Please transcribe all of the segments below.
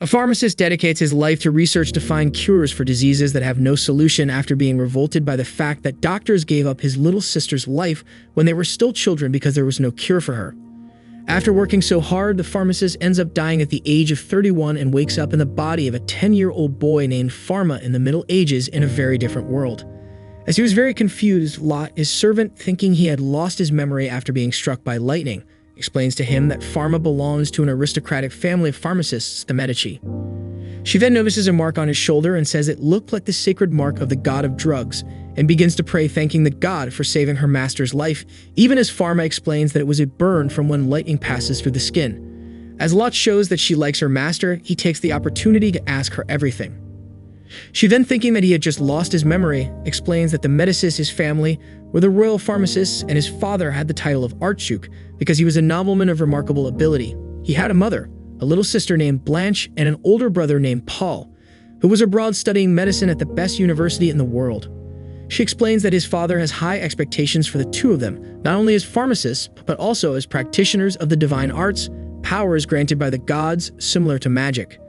A pharmacist dedicates his life to research to find cures for diseases that have no solution after being revolted by the fact that doctors gave up his little sister's life when they were still children because there was no cure for her. After working so hard, the pharmacist ends up dying at the age of 31 and wakes up in the body of a 10-year-old boy named Pharma in the Middle Ages in a very different world. As he was very confused, Lot, his servant, thinking he had lost his memory after being struck by lightning, explains to him that Pharma belongs to an aristocratic family of pharmacists, the Medici. She then notices a mark on his shoulder and says it looked like the sacred mark of the god of drugs, and begins to pray thanking the god for saving her master's life, even as Pharma explains that it was a burn from when lightning passes through the skin. As Lot shows that she likes her master, he takes the opportunity to ask her everything. She then, thinking that he had just lost his memory, explains that the Medicis, his family, were the royal pharmacists, and his father had the title of Archduke because he was a nobleman of remarkable ability. He had a mother, a little sister named Blanche, and an older brother named Paul, who was abroad studying medicine at the best university in the world. She explains that his father has high expectations for the two of them, not only as pharmacists, but also as practitioners of the divine arts, powers granted by the gods similar to magic.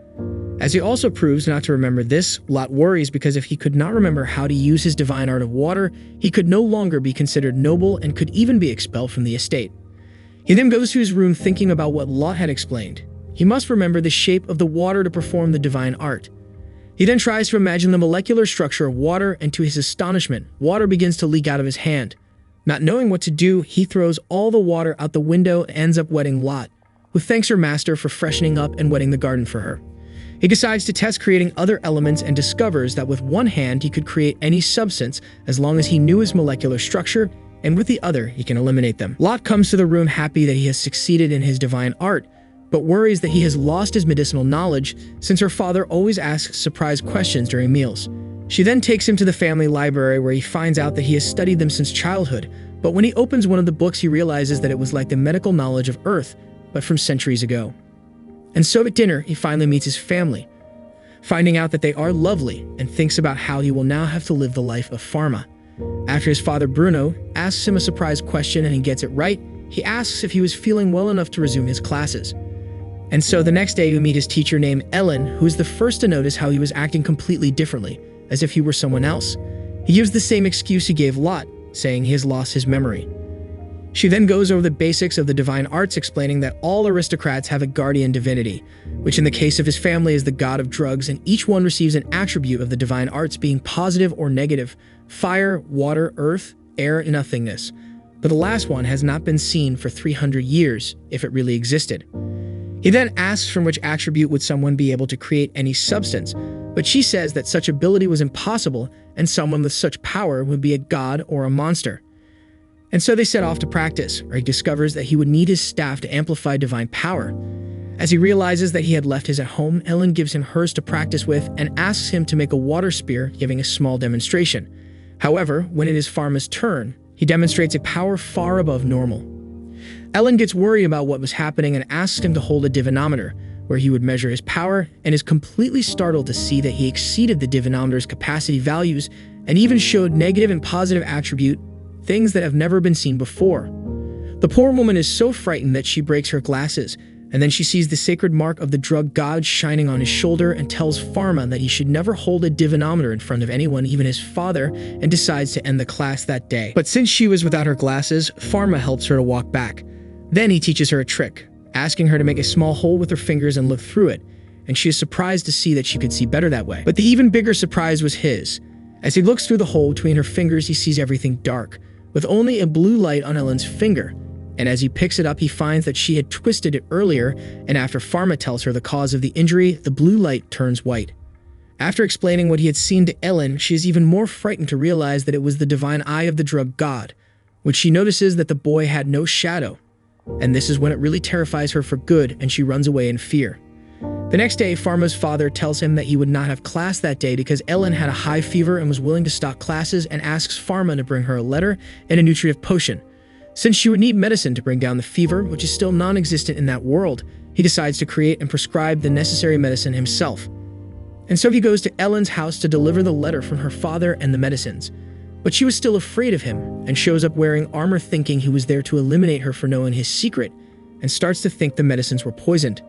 As he also proves not to remember this, Lot worries because if he could not remember how to use his divine art of water, he could no longer be considered noble and could even be expelled from the estate. He then goes to his room thinking about what Lot had explained. He must remember the shape of the water to perform the divine art. He then tries to imagine the molecular structure of water, and to his astonishment, water begins to leak out of his hand. Not knowing what to do, he throws all the water out the window and ends up wetting Lot, who thanks her master for freshening up and wetting the garden for her. He decides to test creating other elements and discovers that with one hand he could create any substance as long as he knew his molecular structure, and with the other he can eliminate them. Lot comes to the room happy that he has succeeded in his divine art, but worries that he has lost his medicinal knowledge since her father always asks surprise questions during meals. She then takes him to the family library where he finds out that he has studied them since childhood, but when he opens one of the books he realizes that it was like the medical knowledge of Earth, but from centuries ago. And so at dinner, he finally meets his family, finding out that they are lovely, and thinks about how he will now have to live the life of Pharma. After his father Bruno asks him a surprise question and he gets it right, he asks if he was feeling well enough to resume his classes. And so the next day we meet his teacher named Ellen, who is the first to notice how he was acting completely differently, as if he were someone else. He gives the same excuse he gave Lot, saying he has lost his memory. She then goes over the basics of the divine arts, explaining that all aristocrats have a guardian divinity, which in the case of his family is the god of drugs, and each one receives an attribute of the divine arts being positive or negative: fire, water, earth, air, and nothingness. But the last one has not been seen for 300 years, if it really existed. He then asks from which attribute would someone be able to create any substance, but she says that such ability was impossible, and someone with such power would be a god or a monster. And so they set off to practice, where he discovers that he would need his staff to amplify divine power. As he realizes that he had left his at home, Ellen gives him hers to practice with and asks him to make a water spear, giving a small demonstration. However, when it is Pharma's turn, he demonstrates a power far above normal. Ellen gets worried about what was happening and asks him to hold a divinometer, where he would measure his power, and is completely startled to see that he exceeded the divinometer's capacity values and even showed negative and positive attribute, things that have never been seen before. The poor woman is so frightened that she breaks her glasses, and then she sees the sacred mark of the drug god shining on his shoulder and tells Pharma that he should never hold a divinometer in front of anyone, even his father, and decides to end the class that day. But since she was without her glasses, Pharma helps her to walk back. Then he teaches her a trick, asking her to make a small hole with her fingers and look through it, and she is surprised to see that she could see better that way. But the even bigger surprise was his. As he looks through the hole between her fingers, he sees everything dark, with only a blue light on Ellen's finger, and as he picks it up he finds that she had twisted it earlier, and after Pharma tells her the cause of the injury, the blue light turns white. After explaining what he had seen to Ellen, she is even more frightened to realize that it was the divine eye of the drug god, which she notices that the boy had no shadow, and this is when it really terrifies her for good and she runs away in fear. The next day, Pharma's father tells him that he would not have class that day because Ellen had a high fever and was willing to stop classes, and asks Pharma to bring her a letter and a nutritive potion. Since she would need medicine to bring down the fever, which is still non-existent in that world, he decides to create and prescribe the necessary medicine himself. And so he goes to Ellen's house to deliver the letter from her father and the medicines. But she was still afraid of him and shows up wearing armor, thinking he was there to eliminate her for knowing his secret, and starts to think the medicines were poisoned.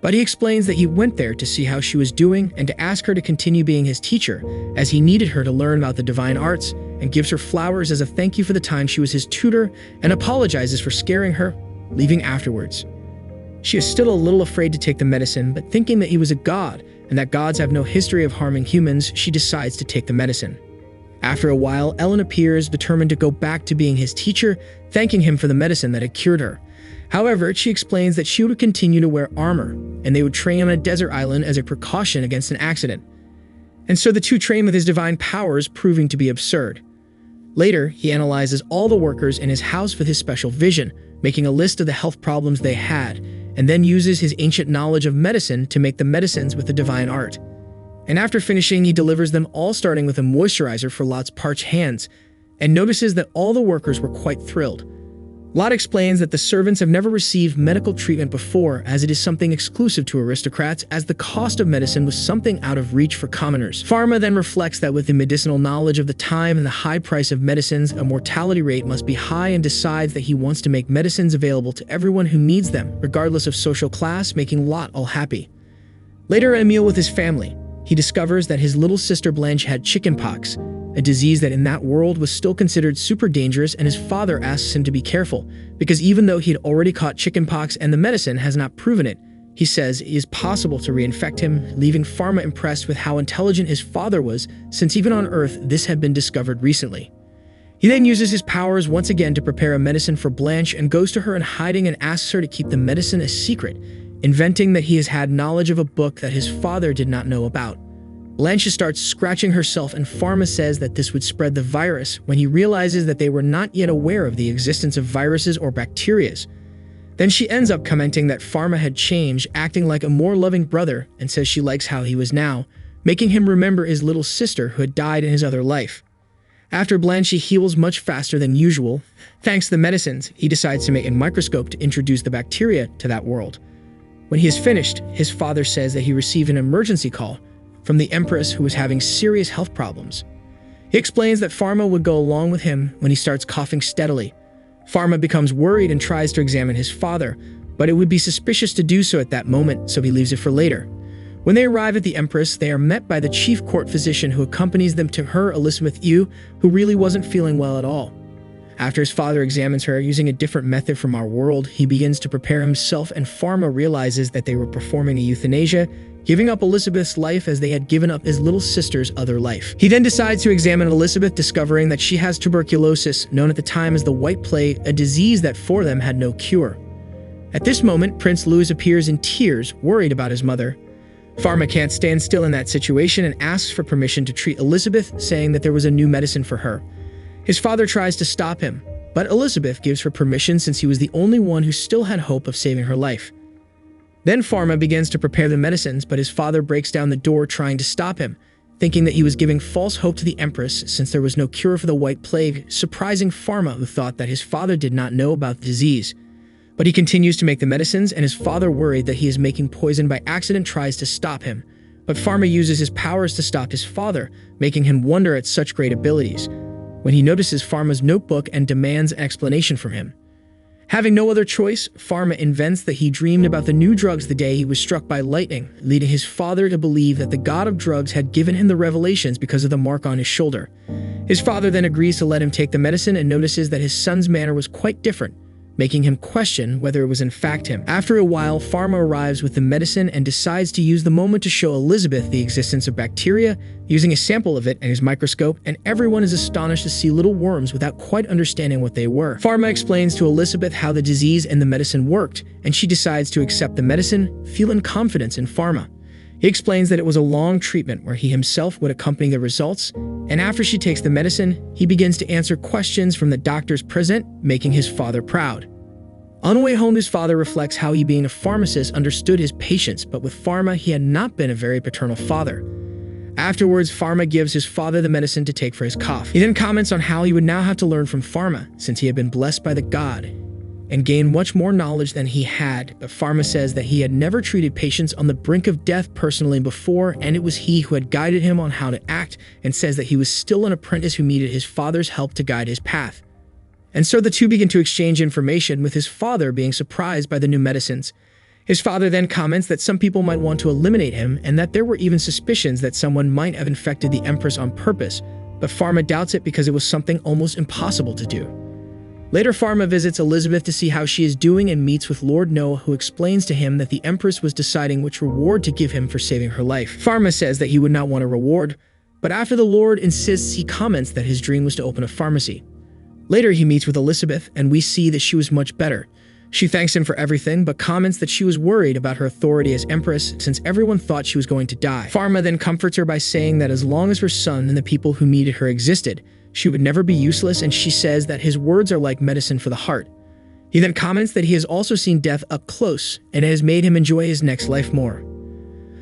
But he explains that he went there to see how she was doing and to ask her to continue being his teacher, as he needed her to learn about the divine arts, and gives her flowers as a thank you for the time she was his tutor and apologizes for scaring her, leaving afterwards. She is still a little afraid to take the medicine, but thinking that he was a god and that gods have no history of harming humans, she decides to take the medicine. After a while, Ellen appears, determined to go back to being his teacher, thanking him for the medicine that had cured her. However, she explains that she would continue to wear armor, and they would train on a desert island as a precaution against an accident. And so the two train with his divine powers, proving to be absurd. Later, he analyzes all the workers in his house with his special vision, making a list of the health problems they had, and then uses his ancient knowledge of medicine to make the medicines with the divine art. And after finishing, he delivers them all, starting with a moisturizer for Lot's parched hands, and notices that all the workers were quite thrilled. Lot explains that the servants have never received medical treatment before, as it is something exclusive to aristocrats, as the cost of medicine was something out of reach for commoners. Pharma then reflects that with the medicinal knowledge of the time and the high price of medicines, a mortality rate must be high, and decides that he wants to make medicines available to everyone who needs them, regardless of social class, making Lot all happy. Later, at a meal with his family, he discovers that his little sister Blanche had chickenpox, a disease that in that world was still considered super dangerous, and his father asks him to be careful, because even though he had already caught chickenpox and the medicine has not proven it, he says it is possible to reinfect him, leaving Pharma impressed with how intelligent his father was, since even on Earth this had been discovered recently. He then uses his powers once again to prepare a medicine for Blanche and goes to her in hiding and asks her to keep the medicine a secret, inventing that he has had knowledge of a book that his father did not know about. Blanche starts scratching herself, and Pharma says that this would spread the virus, when he realizes that they were not yet aware of the existence of viruses or bacterias. Then she ends up commenting that Pharma had changed, acting like a more loving brother, and says she likes how he was now, making him remember his little sister who had died in his other life. After Blanche heals much faster than usual, thanks to the medicines, he decides to make a microscope to introduce the bacteria to that world. When he is finished, his father says that he received an emergency call from the Empress, who was having serious health problems. He explains that Pharma would go along with him when he starts coughing steadily. Pharma becomes worried and tries to examine his father, but it would be suspicious to do so at that moment, so he leaves it for later. When they arrive at the Empress, they are met by the chief court physician, who accompanies them to her, Elizabeth Yu, who really wasn't feeling well at all. After his father examines her using a different method from our world, he begins to prepare himself, and Pharma realizes that they were performing a euthanasia, giving up Elizabeth's life as they had given up his little sister's other life. He then decides to examine Elizabeth, discovering that she has tuberculosis, known at the time as the White Plague, a disease that for them had no cure. At this moment, Prince Louis appears in tears, worried about his mother. Pharma can't stand still in that situation and asks for permission to treat Elizabeth, saying that there was a new medicine for her. His father tries to stop him, but Elizabeth gives her permission, since he was the only one who still had hope of saving her life. Then Pharma begins to prepare the medicines, but his father breaks down the door, trying to stop him, thinking that he was giving false hope to the Empress, since there was no cure for the White Plague, surprising Pharma, who thought that his father did not know about the disease. But he continues to make the medicines, and his father, worried that he is making poison by accident, tries to stop him. But Pharma uses his powers to stop his father, making him wonder at such great abilities, when he notices Pharma's notebook and demands an explanation from him. Having no other choice, Pharma invents that he dreamed about the new drugs the day he was struck by lightning, leading his father to believe that the god of drugs had given him the revelations because of the mark on his shoulder. His father then agrees to let him take the medicine and notices that his son's manner was quite different, making him question whether it was in fact him. After a while, Pharma arrives with the medicine and decides to use the moment to show Elizabeth the existence of bacteria, using a sample of it in his microscope, and everyone is astonished to see little worms without quite understanding what they were. Pharma explains to Elizabeth how the disease and the medicine worked, and she decides to accept the medicine, feeling confidence in Pharma. He explains that it was a long treatment where he himself would accompany the results, and after she takes the medicine, he begins to answer questions from the doctors present, making his father proud. On the way home, his father reflects how he, being a pharmacist, understood his patients, but with Pharma, he had not been a very paternal father. Afterwards, Pharma gives his father the medicine to take for his cough. He then comments on how he would now have to learn from Pharma, since he had been blessed by the god, and gained much more knowledge than he had, but Pharma says that he had never treated patients on the brink of death personally before, and it was he who had guided him on how to act, and says that he was still an apprentice who needed his father's help to guide his path. And so the two begin to exchange information, with his father being surprised by the new medicines. His father then comments that some people might want to eliminate him and that there were even suspicions that someone might have infected the Empress on purpose, but Pharma doubts it because it was something almost impossible to do. Later, Pharma visits Elizabeth to see how she is doing and meets with Lord Noah, who explains to him that the Empress was deciding which reward to give him for saving her life. Pharma says that he would not want a reward, but after the Lord insists, he comments that his dream was to open a pharmacy. Later, he meets with Elizabeth, and we see that she was much better. She thanks him for everything, but comments that she was worried about her authority as Empress since everyone thought she was going to die. Pharma then comforts her by saying that as long as her son and the people who needed her existed, she would never be useless, and she says that his words are like medicine for the heart. He then comments that he has also seen death up close, and it has made him enjoy his next life more.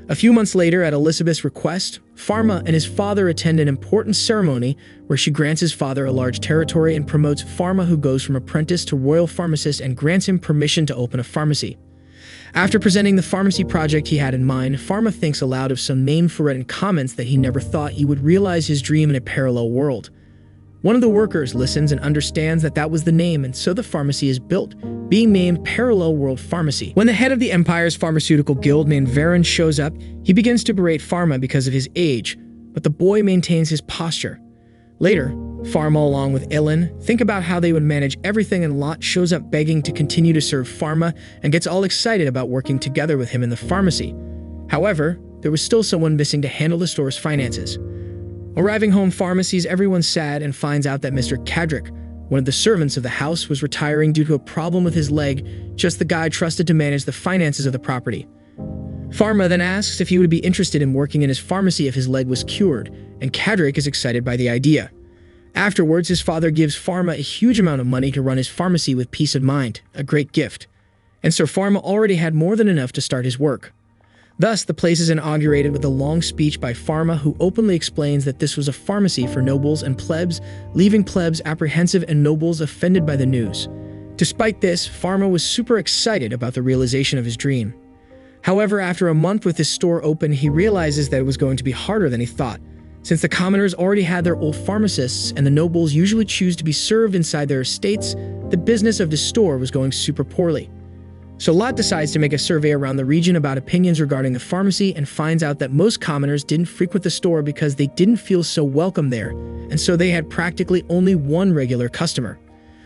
A few months later, at Elizabeth's request, Pharma and his father attend an important ceremony where she grants his father a large territory and promotes Pharma, who goes from apprentice to royal pharmacist, and grants him permission to open a pharmacy. After presenting the pharmacy project he had in mind, Pharma thinks aloud of some name for it and comments that he never thought he would realize his dream in a parallel world. One of the workers listens and understands that that was the name, and so the pharmacy is built, being named Parallel World Pharmacy. When the head of the Empire's pharmaceutical guild named Varen shows up, he begins to berate Pharma because of his age, but the boy maintains his posture. Later, Pharma, along with Elin, think about how they would manage everything, and Lot shows up begging to continue to serve Pharma and gets all excited about working together with him in the pharmacy. However, there was still someone missing to handle the store's finances. Arriving home, Pharma sees everyone sad and finds out that Mr. Kadric, one of the servants of the house, was retiring due to a problem with his leg, just the guy trusted to manage the finances of the property. Pharma then asks if he would be interested in working in his pharmacy if his leg was cured, and Kadric is excited by the idea. Afterwards, his father gives Pharma a huge amount of money to run his pharmacy with peace of mind, a great gift. And so Pharma already had more than enough to start his work. Thus, the place is inaugurated with a long speech by Pharma, who openly explains that this was a pharmacy for nobles and plebs, leaving plebs apprehensive and nobles offended by the news. Despite this, Pharma was super excited about the realization of his dream. However, after a month with his store open, he realizes that it was going to be harder than he thought. Since the commoners already had their old pharmacists and the nobles usually choose to be served inside their estates, the business of the store was going super poorly. So Lot decides to make a survey around the region about opinions regarding the pharmacy and finds out that most commoners didn't frequent the store because they didn't feel so welcome there, and so they had practically only one regular customer.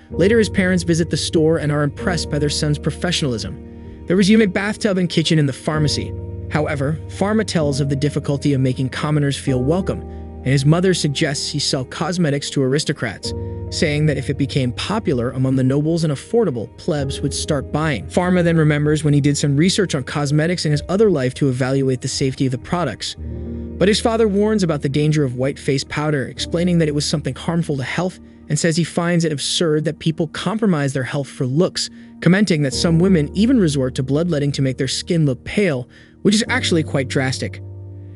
Later, his parents visit the store and are impressed by their son's professionalism. There was even a bathtub and kitchen in the pharmacy. However, Pharma tells of the difficulty of making commoners feel welcome, and his mother suggests he sell cosmetics to aristocrats, saying that if it became popular among the nobles and affordable, plebs would start buying. Pharma then remembers when he did some research on cosmetics in his other life to evaluate the safety of the products. But his father warns about the danger of white face powder, explaining that it was something harmful to health, and says he finds it absurd that people compromise their health for looks, commenting that some women even resort to bloodletting to make their skin look pale, which is actually quite drastic.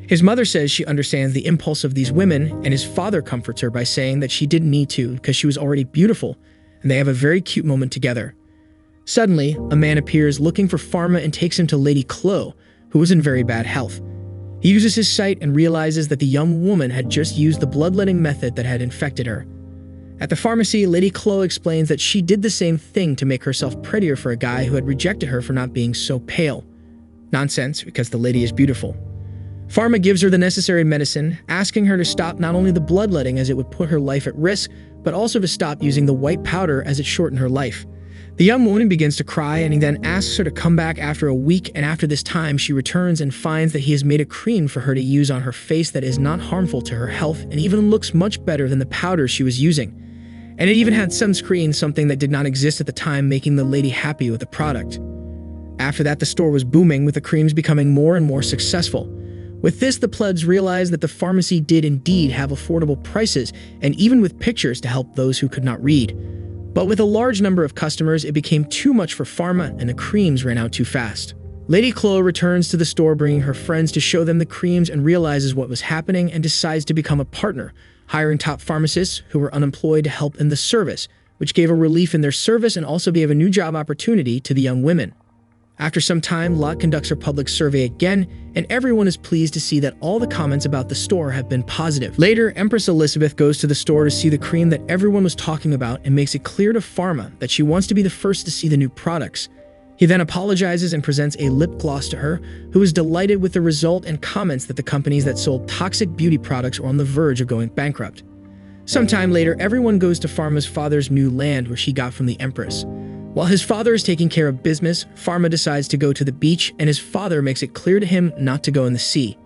His mother says she understands the impulse of these women, and his father comforts her by saying that she didn't need to because she was already beautiful, and they have a very cute moment together. Suddenly, a man appears looking for Pharma and takes him to Lady Chloe, who was in very bad health. He uses his sight and realizes that the young woman had just used the bloodletting method that had infected her. At the pharmacy, Lady Chloe explains that she did the same thing to make herself prettier for a guy who had rejected her for not being so pale. Nonsense, because the lady is beautiful. Pharma gives her the necessary medicine, asking her to stop not only the bloodletting as it would put her life at risk, but also to stop using the white powder as it shortened her life. The young woman begins to cry, and he then asks her to come back after a week, and after this time she returns and finds that he has made a cream for her to use on her face that is not harmful to her health and even looks much better than the powder she was using. And it even had sunscreen, something that did not exist at the time, making the lady happy with the product. After that, the store was booming, with the creams becoming more and more successful. With this, the plebs realized that the pharmacy did indeed have affordable prices, and even with pictures to help those who could not read. But with a large number of customers, it became too much for Pharma, and the creams ran out too fast. Lady Chloe returns to the store bringing her friends to show them the creams and realizes what was happening and decides to become a partner, hiring top pharmacists who were unemployed to help in the service, which gave a relief in their service and also gave a new job opportunity to the young women. After some time, Lot conducts her public survey again, and everyone is pleased to see that all the comments about the store have been positive. Later, Empress Elizabeth goes to the store to see the cream that everyone was talking about and makes it clear to Pharma that she wants to be the first to see the new products. He then apologizes and presents a lip gloss to her, who is delighted with the result and comments that the companies that sold toxic beauty products are on the verge of going bankrupt. Sometime later, everyone goes to Pharma's father's new land, which he got from the Empress. While his father is taking care of business, Pharma decides to go to the beach, and his father makes it clear to him not to go in the sea.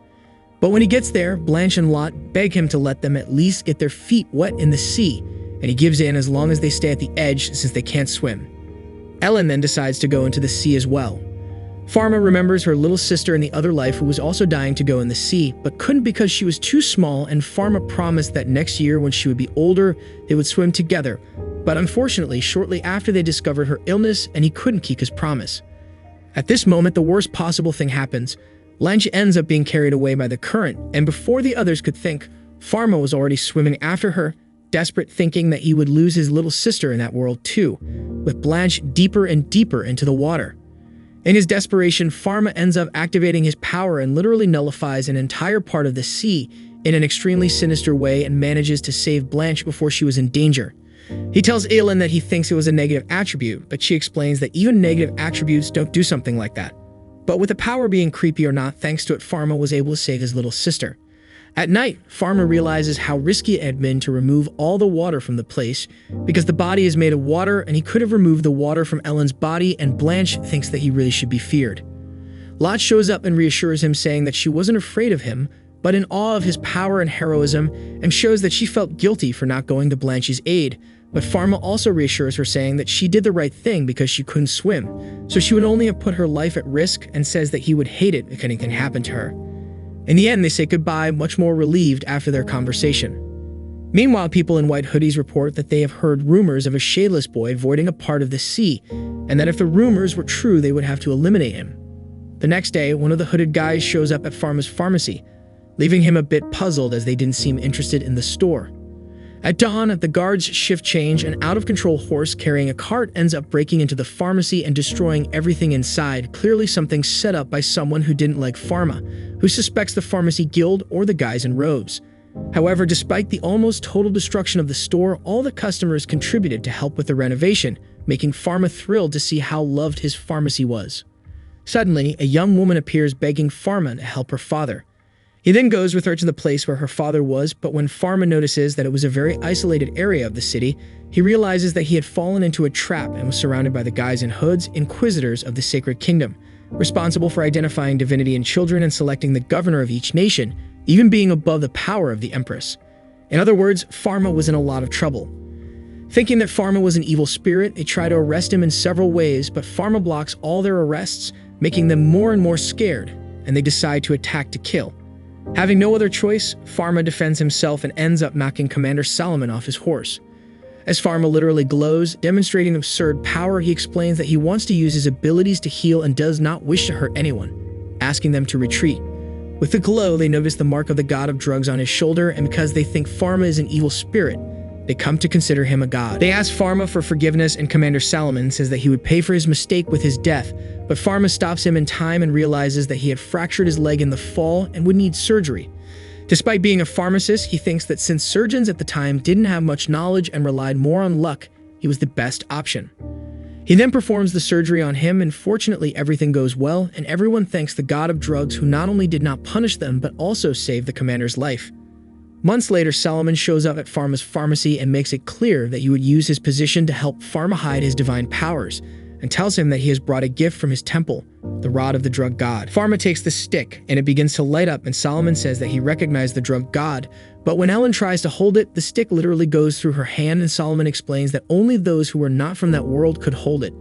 But when he gets there, Blanche and Lot beg him to let them at least get their feet wet in the sea, and he gives in as long as they stay at the edge since they can't swim. Ellen then decides to go into the sea as well. Pharma remembers her little sister in the other life who was also dying to go in the sea, but couldn't because she was too small, and Pharma promised that next year when she would be older, they would swim together. But unfortunately, shortly after they discovered her illness, and he couldn't keep his promise. At this moment, the worst possible thing happens. Blanche ends up being carried away by the current, and before the others could think, Pharma was already swimming after her, desperate, thinking that he would lose his little sister in that world too, with Blanche deeper and deeper into the water. In his desperation, Pharma ends up activating his power and literally nullifies an entire part of the sea in an extremely sinister way and manages to save Blanche before she was in danger. He tells Aelin that he thinks it was a negative attribute, but she explains that even negative attributes don't do something like that. But with the power being creepy or not, thanks to it, Pharma was able to save his little sister. At night, Pharma realizes how risky it had been to remove all the water from the place because the body is made of water and he could have removed the water from Ellen's body, and Blanche thinks that he really should be feared. Lot shows up and reassures him, saying that she wasn't afraid of him, but in awe of his power and heroism, and shows that she felt guilty for not going to Blanche's aid. But Pharma also reassures her, saying that she did the right thing because she couldn't swim, so she would only have put her life at risk, and says that he would hate it if anything happened to her. In the end, they say goodbye, much more relieved after their conversation. Meanwhile, people in white hoodies report that they have heard rumors of a shadeless boy voiding a part of the sea, and that if the rumors were true, they would have to eliminate him. The next day, one of the hooded guys shows up at Pharma's pharmacy, leaving him a bit puzzled as they didn't seem interested in the store. At dawn, the guards shift change, an out-of-control horse carrying a cart ends up breaking into the pharmacy and destroying everything inside, clearly something set up by someone who didn't like Pharma, who suspects the pharmacy guild or the guys in robes. However, despite the almost total destruction of the store, all the customers contributed to help with the renovation, making Pharma thrilled to see how loved his pharmacy was. Suddenly, a young woman appears begging Pharma to help her father. He then goes with her to the place where her father was, but when Pharma notices that it was a very isolated area of the city, he realizes that he had fallen into a trap and was surrounded by the guys in hoods, inquisitors of the Sacred Kingdom, responsible for identifying divinity in children and selecting the governor of each nation, even being above the power of the Empress. In other words, Pharma was in a lot of trouble. Thinking that Pharma was an evil spirit, they try to arrest him in several ways, but Pharma blocks all their arrests, making them more and more scared, and they decide to attack to kill. Having no other choice, Pharma defends himself and ends up knocking Commander Salomon off his horse. As Pharma literally glows, demonstrating absurd power, he explains that he wants to use his abilities to heal and does not wish to hurt anyone, asking them to retreat. With the glow, they notice the mark of the god of drugs on his shoulder, and because they think Pharma is an evil spirit, they come to consider him a god. They ask Pharma for forgiveness, and Commander Salomon says that he would pay for his mistake with his death, but Pharma stops him in time and realizes that he had fractured his leg in the fall and would need surgery. Despite being a pharmacist, he thinks that since surgeons at the time didn't have much knowledge and relied more on luck, he was the best option. He then performs the surgery on him, and fortunately everything goes well, and everyone thanks the god of drugs, who not only did not punish them but also saved the commander's life. Months later, Salomon shows up at Pharma's pharmacy and makes it clear that he would use his position to help Pharma hide his divine powers, and tells him that he has brought a gift from his temple, the rod of the drug god. Pharma takes the stick, and it begins to light up, and Salomon says that he recognized the drug god, but when Ellen tries to hold it, the stick literally goes through her hand, and Salomon explains that only those who were not from that world could hold it.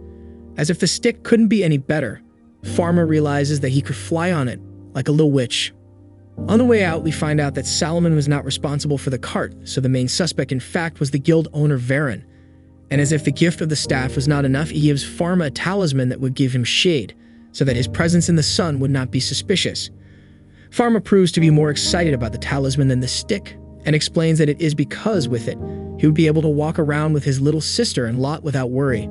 As if the stick couldn't be any better, Pharma realizes that he could fly on it, like a little witch. On the way out, we find out that Salomon was not responsible for the cart, so the main suspect in fact was the guild owner Varen. And as if the gift of the staff was not enough, he gives Pharma a talisman that would give him shade, so that his presence in the sun would not be suspicious. Pharma proves to be more excited about the talisman than the stick, and explains that it is because with it, he would be able to walk around with his little sister and Lot without worry.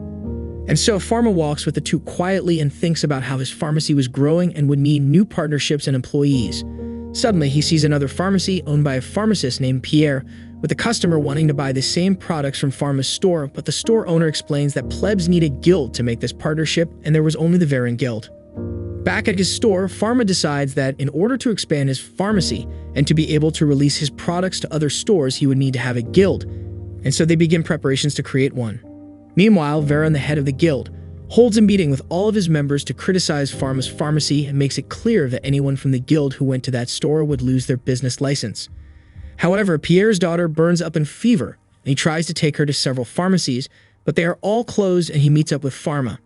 And so Pharma walks with the two quietly and thinks about how his pharmacy was growing and would need new partnerships and employees. Suddenly, he sees another pharmacy owned by a pharmacist named Pierre, with the customer wanting to buy the same products from Pharma's store, but the store owner explains that plebs need a guild to make this partnership, and there was only the Varen Guild. Back at his store, Pharma decides that in order to expand his pharmacy and to be able to release his products to other stores, he would need to have a guild, and so they begin preparations to create one. Meanwhile, Varen, the head of the guild, holds a meeting with all of his members to criticize Pharma's pharmacy and makes it clear that anyone from the guild who went to that store would lose their business license. However, Pierre's daughter burns up in fever, and he tries to take her to several pharmacies, but they are all closed and he meets up with Pharma.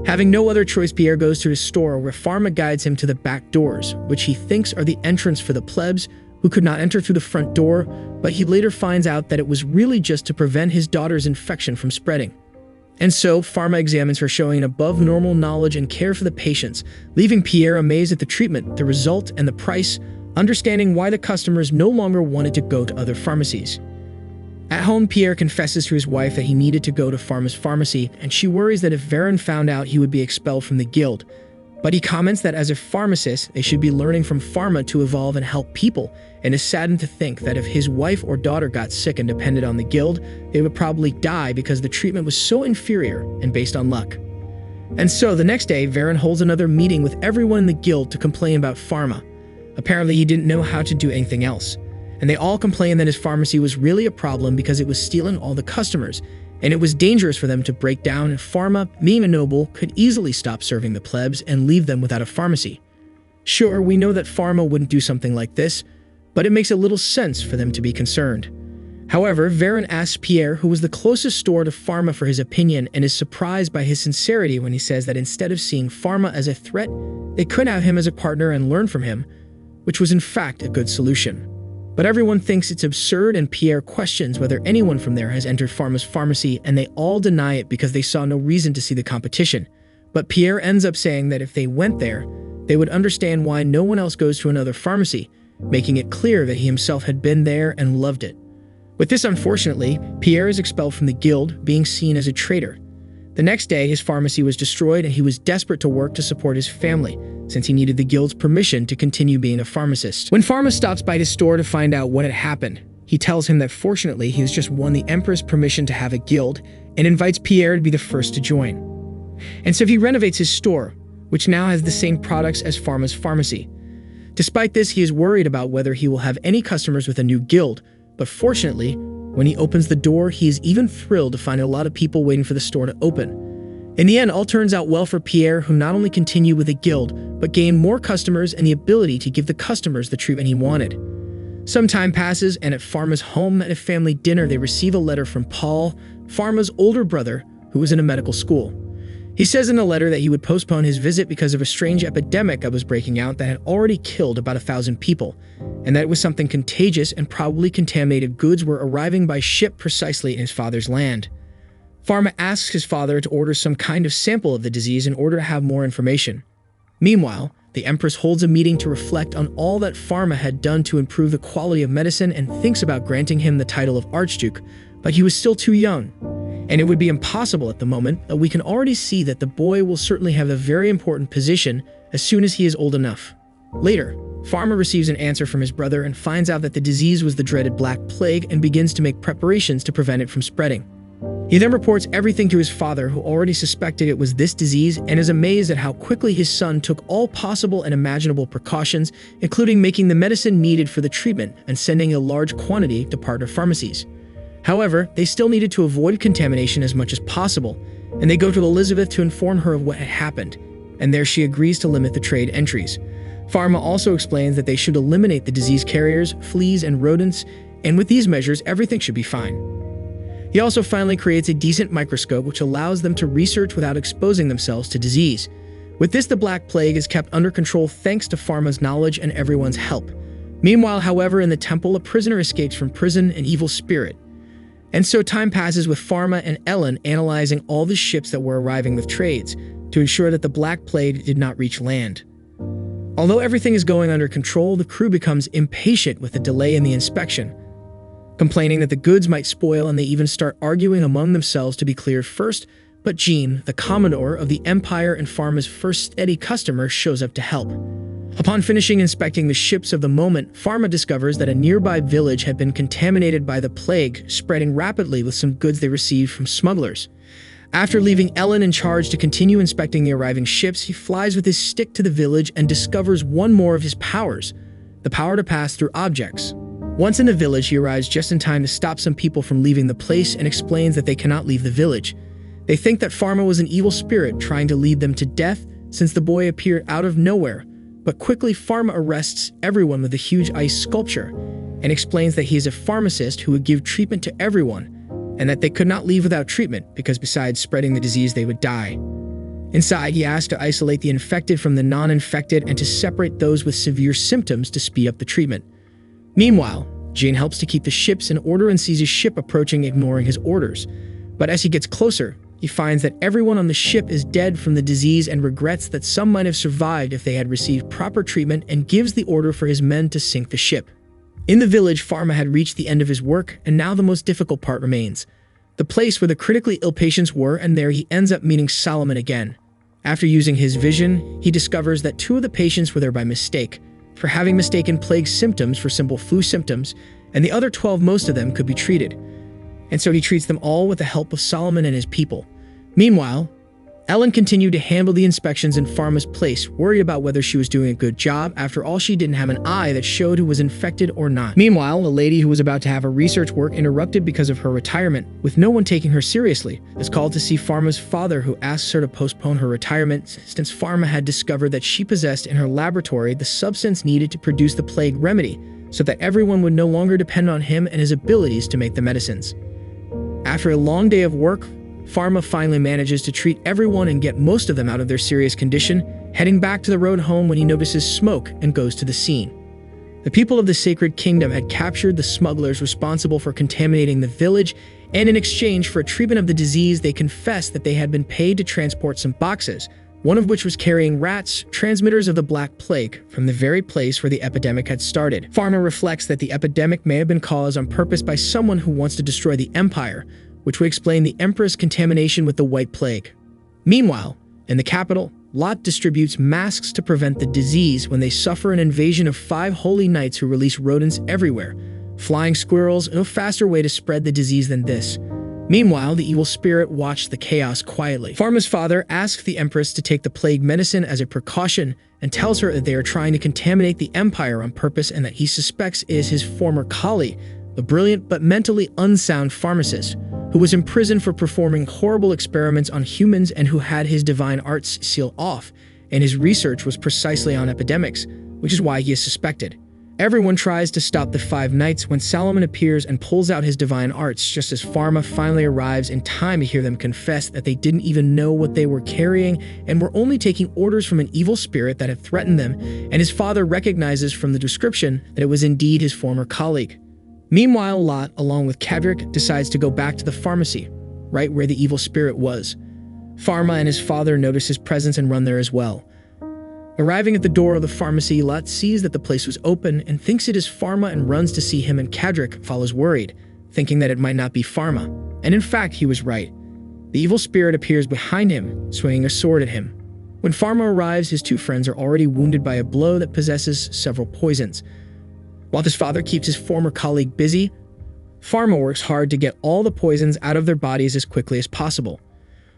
Having no other choice, Pierre goes to his store where Pharma guides him to the back doors, which he thinks are the entrance for the plebs who could not enter through the front door, but he later finds out that it was really just to prevent his daughter's infection from spreading. And so, Pharma examines her, showing an above-normal knowledge and care for the patients, leaving Pierre amazed at the treatment, the result, and the price, understanding why the customers no longer wanted to go to other pharmacies. At home, Pierre confesses to his wife that he needed to go to Pharma's pharmacy, and she worries that if Varen found out, he would be expelled from the guild. But he comments that as a pharmacist, they should be learning from Pharma to evolve and help people, and is saddened to think that if his wife or daughter got sick and depended on the guild, they would probably die because the treatment was so inferior and based on luck. And so, the next day, Varen holds another meeting with everyone in the guild to complain about Pharma. Apparently, he didn't know how to do anything else, and they all complained that his pharmacy was really a problem because it was stealing all the customers, and it was dangerous for them to break down, and Pharma, being a noble, could easily stop serving the plebs and leave them without a pharmacy. Sure, we know that Pharma wouldn't do something like this, but it makes a little sense for them to be concerned. However, Varen asks Pierre, who was the closest store to Pharma, for his opinion, and is surprised by his sincerity when he says that instead of seeing Pharma as a threat, they could have him as a partner and learn from him, which was in fact a good solution. But everyone thinks it's absurd, and Pierre questions whether anyone from there has entered Pharma's pharmacy, and they all deny it because they saw no reason to see the competition. But Pierre ends up saying that if they went there, they would understand why no one else goes to another pharmacy, making it clear that he himself had been there and loved it. With this, unfortunately, Pierre is expelled from the guild, being seen as a traitor. The next day, his pharmacy was destroyed, and he was desperate to work to support his family, since he needed the guild's permission to continue being a pharmacist. When Pharma stops by his store to find out what had happened, he tells him that fortunately he has just won the Emperor's permission to have a guild, and invites Pierre to be the first to join. And so he renovates his store, which now has the same products as Pharma's pharmacy. Despite this, he is worried about whether he will have any customers with a new guild, but fortunately, when he opens the door, he is even thrilled to find a lot of people waiting for the store to open. In the end, all turns out well for Pierre, who not only continued with a guild, but gained more customers and the ability to give the customers the treatment he wanted. Some time passes, and at Pharma's home at a family dinner, they receive a letter from Paul, Pharma's older brother, who was in a medical school. He says in the letter that he would postpone his visit because of a strange epidemic that was breaking out that had already killed about 1,000 people, and that it was something contagious and probably contaminated goods were arriving by ship precisely in his father's land. Pharma asks his father to order some kind of sample of the disease in order to have more information. Meanwhile, the Empress holds a meeting to reflect on all that Pharma had done to improve the quality of medicine and thinks about granting him the title of Archduke, but he was still too young, and it would be impossible at the moment, but we can already see that the boy will certainly have a very important position as soon as he is old enough. Later, Pharma receives an answer from his brother and finds out that the disease was the dreaded Black Plague and begins to make preparations to prevent it from spreading. He then reports everything to his father, who already suspected it was this disease, and is amazed at how quickly his son took all possible and imaginable precautions, including making the medicine needed for the treatment and sending a large quantity to partner pharmacies. However, they still needed to avoid contamination as much as possible, and they go to Elizabeth to inform her of what had happened, and there she agrees to limit the trade entries. Pharma also explains that they should eliminate the disease carriers, fleas, and rodents, and with these measures, everything should be fine. He also finally creates a decent microscope which allows them to research without exposing themselves to disease. With this, the Black Plague is kept under control thanks to Pharma's knowledge and everyone's help. Meanwhile, however, in the temple, a prisoner escapes from prison, an evil spirit. And so time passes with Pharma and Ellen analyzing all the ships that were arriving with trades to ensure that the Black Plague did not reach land. Although everything is going under control, the crew becomes impatient with the delay in the inspection, complaining that the goods might spoil, and they even start arguing among themselves to be cleared first, but Jean, the Commodore of the Empire and Pharma's first steady customer, shows up to help. Upon finishing inspecting the ships of the moment, Pharma discovers that a nearby village had been contaminated by the plague, spreading rapidly with some goods they received from smugglers. After leaving Ellen in charge to continue inspecting the arriving ships, he flies with his stick to the village and discovers one more of his powers, the power to pass through objects. Once in the village, he arrives just in time to stop some people from leaving the place and explains that they cannot leave the village. They think that Pharma was an evil spirit trying to lead them to death since the boy appeared out of nowhere, but quickly Pharma arrests everyone with a huge ice sculpture and explains that he is a pharmacist who would give treatment to everyone and that they could not leave without treatment because besides spreading the disease, they would die. Inside, he asks to isolate the infected from the non-infected and to separate those with severe symptoms to speed up the treatment. Meanwhile, Jane helps to keep the ships in order and sees his ship approaching, ignoring his orders. But as he gets closer, he finds that everyone on the ship is dead from the disease and regrets that some might have survived if they had received proper treatment and gives the order for his men to sink the ship. In the village, Pharma had reached the end of his work, and now the most difficult part remains. The place where the critically ill patients were, and there he ends up meeting Solomon again. After using his vision, he discovers that 2 of the patients were there by mistake, for having mistaken plague symptoms for simple flu symptoms, and the other 12, most of them, could be treated. And so he treats them all with the help of Solomon and his people. Meanwhile, Ellen continued to handle the inspections in Pharma's place, worried about whether she was doing a good job. After all, she didn't have an eye that showed who was infected or not. Meanwhile, a lady who was about to have her research work interrupted because of her retirement, with no one taking her seriously, is called to see Pharma's father, who asks her to postpone her retirement since Pharma had discovered that she possessed in her laboratory the substance needed to produce the plague remedy, so that everyone would no longer depend on him and his abilities to make the medicines. After a long day of work, Pharma finally manages to treat everyone and get most of them out of their serious condition, heading back to the road home when he notices smoke and goes to the scene. The people of the Sacred Kingdom had captured the smugglers responsible for contaminating the village, and in exchange for a treatment of the disease, they confessed that they had been paid to transport some boxes, one of which was carrying rats, transmitters of the Black Plague, from the very place where the epidemic had started. Pharma reflects that the epidemic may have been caused on purpose by someone who wants to destroy the Empire, which would explain the Empress' contamination with the White Plague. Meanwhile, in the capital, Lot distributes masks to prevent the disease when they suffer an invasion of 5 holy knights who release rodents everywhere. Flying squirrels, no faster way to spread the disease than this. Meanwhile, the evil spirit watched the chaos quietly. Pharma's father asks the Empress to take the plague medicine as a precaution and tells her that they are trying to contaminate the Empire on purpose and that he suspects it is his former colleague, the brilliant but mentally unsound pharmacist, who was imprisoned for performing horrible experiments on humans and who had his divine arts sealed off, and his research was precisely on epidemics, which is why he is suspected. Everyone tries to stop the 5 knights when Solomon appears and pulls out his divine arts just as Pharma finally arrives in time to hear them confess that they didn't even know what they were carrying and were only taking orders from an evil spirit that had threatened them, and his father recognizes from the description that it was indeed his former colleague. Meanwhile, Lot, along with Cadric, decides to go back to the pharmacy, right where the evil spirit was. Pharma and his father notice his presence and run there as well. Arriving at the door of the pharmacy, Lot sees that the place was open and thinks it is Pharma and runs to see him, and Cadric follows worried, thinking that it might not be Pharma. And in fact, he was right. The evil spirit appears behind him, swinging a sword at him. When Pharma arrives, his 2 friends are already wounded by a blow that possesses several poisons. While his father keeps his former colleague busy, Pharma works hard to get all the poisons out of their bodies as quickly as possible.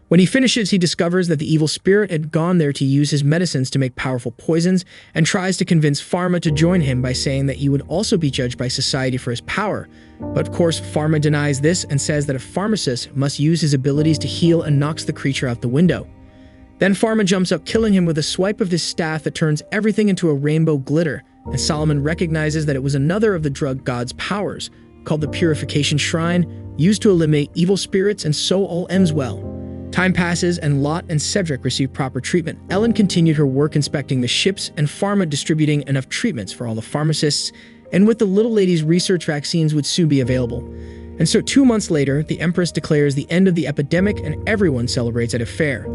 When he finishes, he discovers that the evil spirit had gone there to use his medicines to make powerful poisons and tries to convince Pharma to join him by saying that he would also be judged by society for his power. But of course, Pharma denies this and says that a pharmacist must use his abilities to heal and knocks the creature out the window. Then Pharma jumps up, killing him with a swipe of his staff that turns everything into a rainbow glitter, and Solomon recognizes that it was another of the drug god's powers, called the Purification Shrine, used to eliminate evil spirits, and so all ends well. Time passes and Lot and Cedric receive proper treatment. Ellen continued her work inspecting the ships and Pharma distributing enough treatments for all the pharmacists, and with the little lady's research, vaccines would soon be available. And so 2 months later, the Empress declares the end of the epidemic and everyone celebrates at a fair.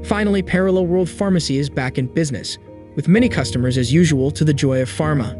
Finally, Parallel World Pharmacy is back in business, with many customers as usual to the joy of Pharma.